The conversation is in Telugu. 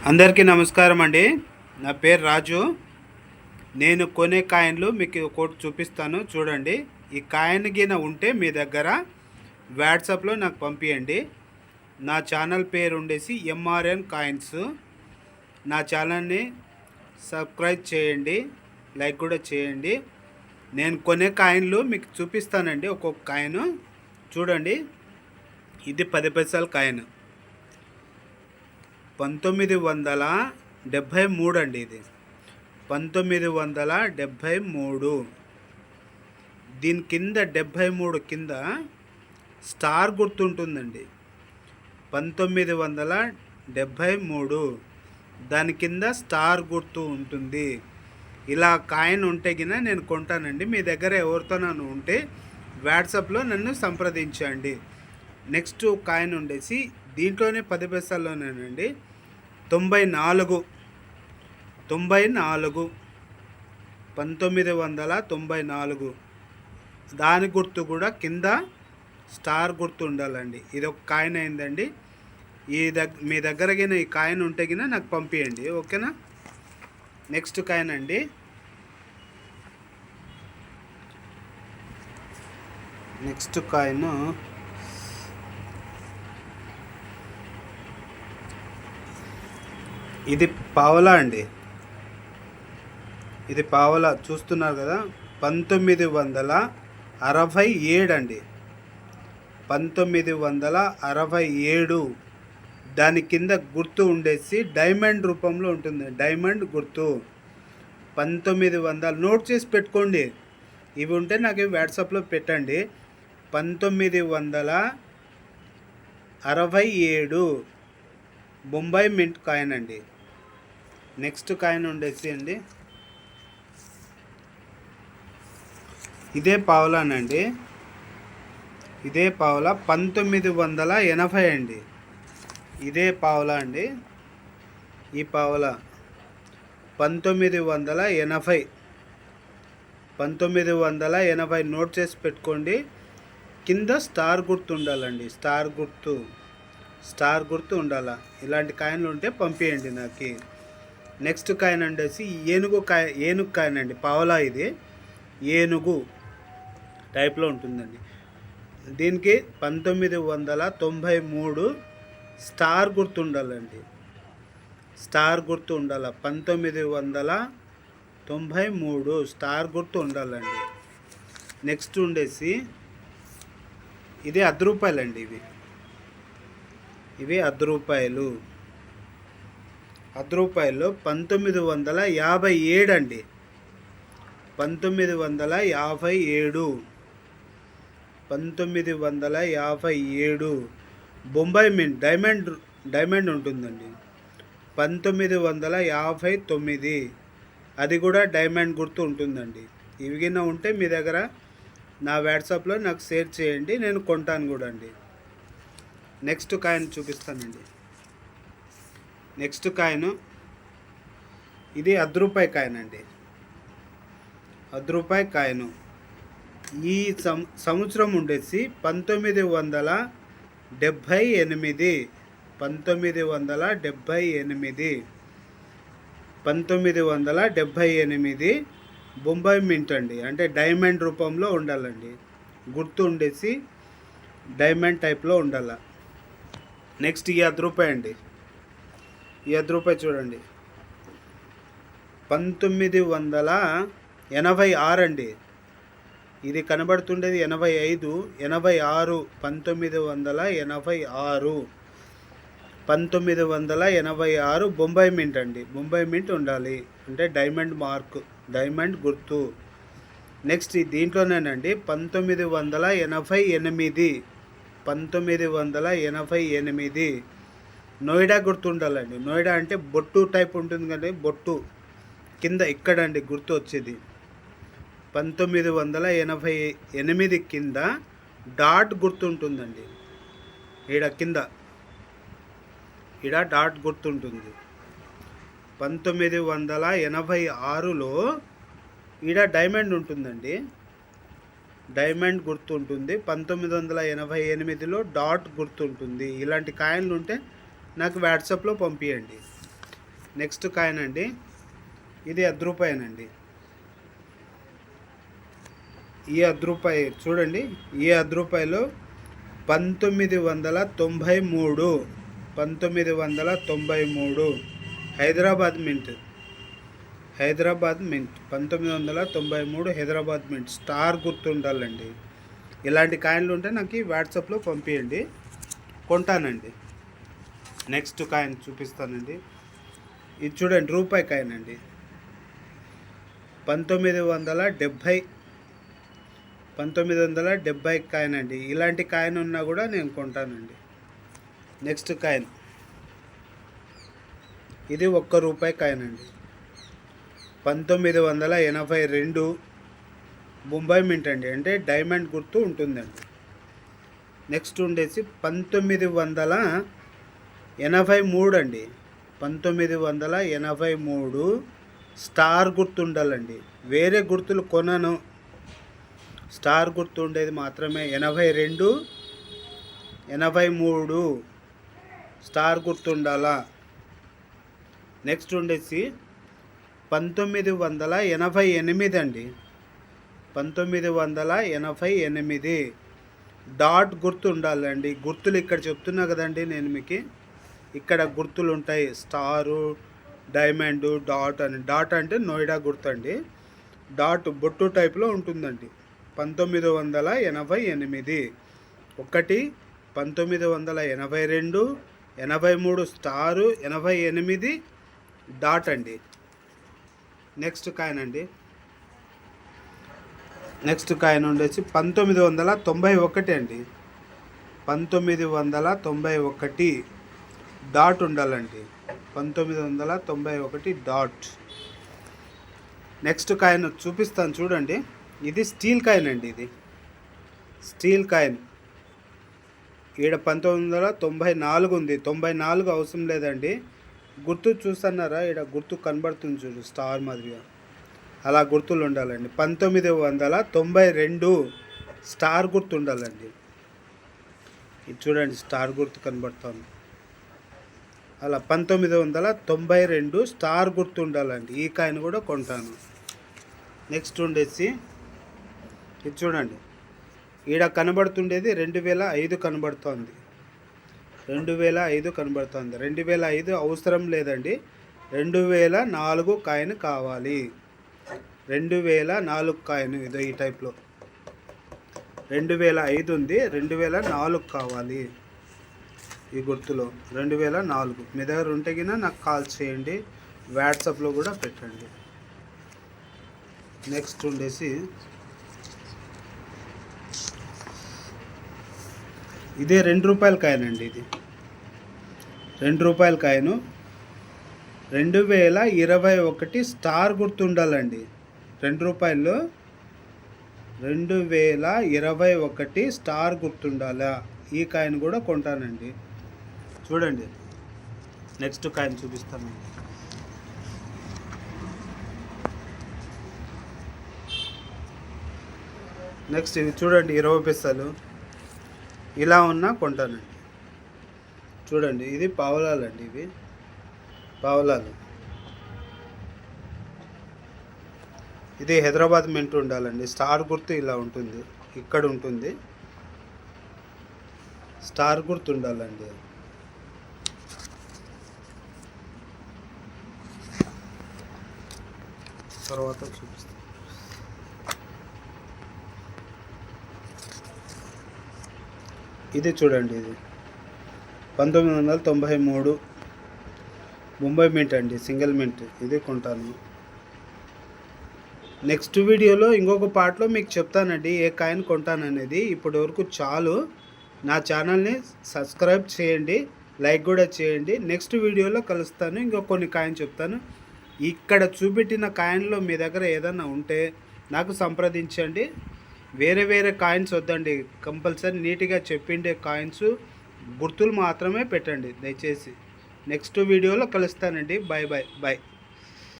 అందరికీ నమస్కారం అండి. నా పేరు రాజు. నేను కొనే కాయిన్లు మీకు ఒకటి చూపిస్తాను చూడండి. ఈ కాయిన్ గిన ఉంటే మీ దగ్గర వాట్సాప్లో నాకు పంపించండి. నా ఛానల్ పేరు ఉండేసి ఎంఆర్ఎన్ కాయిన్స్. నా ఛానల్ని సబ్స్క్రైబ్ చేయండి, లైక్ కూడా చేయండి. నేను కొనే కాయిన్లు మీకు చూపిస్తానండి. ఒక్కొక్క కాయిన్ చూడండి. ఇది 10 పైసల కాయిన్ 1973 అండి. ఇది 1973. దీని కింద 73 కింద స్టార్ గుర్తుంటుందండి. 1973 దాని కింద స్టార్ గుర్తు ఉంటుంది. ఇలా కాయిన్ ఉంటే గిన నేను కొంటానండి. మీ దగ్గర ఎవరితోనైనా ఉంటే వాట్సాప్లో నన్ను సంప్రదించండి. నెక్స్ట్ కాయిన్ ఉండేసి దీంట్లోనే 10 పైసల్లోనేనండి 94 1994 దాని గుర్తు కూడా కింద స్టార్ గుర్తు ఉండాలండి. ఇది ఒక కాయిన్ అయిందండి. మీ దగ్గర గిన ఈ కాయిన్ ఉంటే గిన నాకు పంపించండి, ఓకేనా. నెక్స్ట్ కాయిన్ అండి. నెక్స్ట్ కాయిన్ ఇది పావలా అండి. ఇది పావలా చూస్తున్నారు కదా. 1967 అండి. 1967 దాని కింద గుర్తు ఉండేసి డైమండ్ రూపంలో ఉంటుంది. డైమండ్ గుర్తు 1900 నోట్ చేసి పెట్టుకోండి. ఇవి ఉంటే నాకు వాట్సాప్లో పెట్టండి. 1967 బొంబాయి మింట్ కాయిన్ అండి. నెక్స్ట్ కాయిన్ ఉండేసి అండి ఇదే పావలానండి. ఇదే పావలా 1980 అండి. ఇదే పావలా అండి. ఈ పావలా 1980 నోట్ చేసి పెట్టుకోండి. కింద స్టార్ గుర్తు ఉండాలండి. స్టార్ గుర్తు ఉండాలా. ఇలాంటి కాయిన్లు ఉంటే పంపించండి నాకు. నెక్స్ట్ కాయిన్ ఉండేసి ఏనుగు కాయిన్ అండి. పావలా ఇది ఏనుగు టైప్లో ఉంటుందండి. దీనికి 1993 స్టార్ గుర్తు ఉండాలండి. స్టార్ గుర్తు ఉండాలి. 1993 స్టార్ గుర్తు ఉండాలండి. నెక్స్ట్ ఉండేసి ఇది ₹10 అండి. ఇవి ₹10. ₹10లో 1957 అండి. 1957 బొంబాయి మింట్ డైమండ్ ఉంటుందండి. 1959 అది కూడా డైమండ్ గుర్తు ఉంటుందండి. ఇవి కింద ఉంటే మీ దగ్గర నా వాట్సాప్లో నాకు షేర్ చేయండి, నేను కొంటాను కూడా అండి. నెక్స్ట్ కాయిన్ చూపిస్తానండి. నెక్స్ట్ కాయిన్ ఇది ₹10 కాయిన్ అండి. ₹10 కాయిన్ ఈ సంవత్సరం ఉండేసి 1978. 1978 బొంబాయి మింట్ అండి. అంటే డైమండ్ రూపంలో ఉండాలండి. గుర్తు ఉండేసి డైమండ్ టైప్లో ఉండాల. నెక్స్ట్ ఈ ₹10 అండి. ఈ ₹10 చూడండి. 1986 అండి. ఇది కనబడుతుండేది 85, 86. 1986 బొంబాయి మింట్ అండి. బొంబాయి మింట్ ఉండాలి. అంటే డైమండ్ మార్క్, డైమండ్ గుర్తు. నెక్స్ట్ దీంట్లోనేనండి 1988 నోయిడా గుర్తు ఉండాలండి. నోయిడా అంటే బొట్టు టైప్ ఉంటుంది కండి. బొట్టు కింద ఇక్కడండి గుర్తు వచ్చేది. 1988 కింద డాట్ గుర్తు ఉంటుందండి. ఈడ డాట్ గుర్తుంటుంది. 1986లో ఈడ డైమండ్ ఉంటుందండి. డైమండ్ గుర్తు ఉంటుంది. 1988లో డాట్ గుర్తు ఉంటుంది. ఇలాంటి కాయిన్లు ఉంటే నాకు వాట్సాప్లో పంపించండి. నెక్స్ట్ కాయిన్ అండి, ఇది రూ. 10 ఈ రూ. 10 చూడండి. ఈ రూ. 1993 Hyderabad mint 1993 Hyderabad mint star గుర్తుండాలండి. ఇలాంటి కాయిన్లు ఉంటే నాకు వాట్సాప్లో పంపించండి, కొంటానండి. నెక్స్ట్ కాయిన్ చూపిస్తానండి. ఇది చూడండి, రూపాయి కాయిన్ అండి. 1970 కాయిన్ అండి. ఇలాంటి కాయిన్ ఉన్నా కూడా నేను కొంటానండి. నెక్స్ట్ కాయిన్, ఇది రూ. 1 కాయిన్ అండి. 1982 బొంబాయి మింట్ అండి, అంటే డైమండ్ గుర్తు ఉంటుందండి. నెక్స్ట్ ఉండేసి 1983 అండి. 1983 స్టార్ గుర్తు ఉండాలండి. వేరే గుర్తులు కొనను, స్టార్ గుర్తు ఉండేది మాత్రమే. 82 83 స్టార్ గుర్తు ఉండాలా. నెక్స్ట్ ఉండేసి 1988 అండి. 1988 డాట్ గుర్తు ఉండాలండి. గుర్తులు ఇక్కడ చెప్తున్నా కదండి నేను మీకు, ఇక్కడ గుర్తులు ఉంటాయి. స్టారు, డైమండ్, డాట్ అని. డాట్ అంటే నోయిడా గుర్తు అండి. డాట్ బొట్టు టైప్లో ఉంటుందండి. 1988 ఒకటి, 1982, 83 స్టారు, 88 డాట్ అండి. నెక్స్ట్ కాయిన్ అండి, నెక్స్ట్ కాయిన్ ఉండేసి 1991 అండి. 1991 డాట్ ఉండాలండి. 1991 డాట్. నెక్స్ట్ కాయిన్ చూపిస్తాను చూడండి. ఇది స్టీల్ కాయిన్ అండి. ఇది స్టీల్ కాయిన్. ఈడ 1994 ఉంది. 94 అవసరం లేదండి. గుర్తు చూస్తున్నారా, ఈడ గుర్తు కనబడుతుంది చూడు, స్టార్ మాదిరిగా. అలా గుర్తులు ఉండాలండి. 1992 స్టార్ గుర్తు ఉండాలండి. ఇది చూడండి, స్టార్ గుర్తు కనబడుతుంది. అలా 1992 స్టార్ గుర్తు ఉండాలండి. ఈ కాయిన్ కూడా కొంటాను. నెక్స్ట్ ఉండేసి ఇది చూడండి, ఈడ కనబడుతుండేది 2005 కనబడుతోంది. 2005 కనబడుతుంది. 2005 అవసరం లేదండి. 2004 కాయిన్ కావాలి. 2004 కాయిన్ ఇదో ఈ టైప్లో. 2005 ఉంది, 2004 కావాలి. ఈ గుర్తులో 2004 మీ దగ్గర ఉంటే కింద నాకు కాల్ చేయండి, వాట్సాప్లో కూడా పెట్టండి. నెక్స్ట్ ఉండేసి ఇదే రూ. 2 కాయిన్ అండి. ఇది రూ. 2 కాయిన్. 2021 స్టార్ గుర్తు ఉండాలండి. రూపాయలు 2021 స్టార్ గుర్తుండాలా. ఈ కాయిన్ కూడా కొంటానండి. చూడండి, నెక్స్ట్ కాయిన్ చూపిస్తాను. నెక్స్ట్ ఇది చూడండి, 20 పైసలు. ఇలా ఉన్నా కొంటానండి. చూడండి, ఇది పావలాలండి. ఇవి పావలాలు. ఇది హైదరాబాద్ మింట్ ఉండాలండి. స్టార్ గుర్తు ఇలా ఉంటుంది, ఇక్కడ ఉంటుంది. స్టార్ గుర్తు ఉండాలండి. తర్వాత చూపిస్తాను. ఇది చూడండి, ఇది 1993 ముంబై మింట్ అండి, సింగిల్ మింట్. ఇది కొంటాను. నెక్స్ట్ వీడియోలో ఇంకొక పార్ట్లో మీకు చెప్తానండి ఏ కాయిన్ కొంటాననేది. ఇప్పటి వరకు చాలు. నా ఛానల్ని సబ్స్క్రైబ్ చేయండి, లైక్ కూడా చేయండి. నెక్స్ట్ వీడియోలో కలుస్తాను, ఇంకో కొన్ని కాయిన్ చెప్తాను. ఇక్కడ చూపెట్టిన కాయిన్లో మీ దగ్గర ఏదైనా ఉంటే నాకు సంప్రదించండి. వేరే వేరే కాయిన్స్ వద్దండి, కంపల్సరీ నీట్గా చెప్పిండే కాయిన్స్ గుర్తులు మాత్రమే పెట్టండి దయచేసి. నెక్స్ట్ వీడియోలో కలుస్తానండి. Bye bye bye.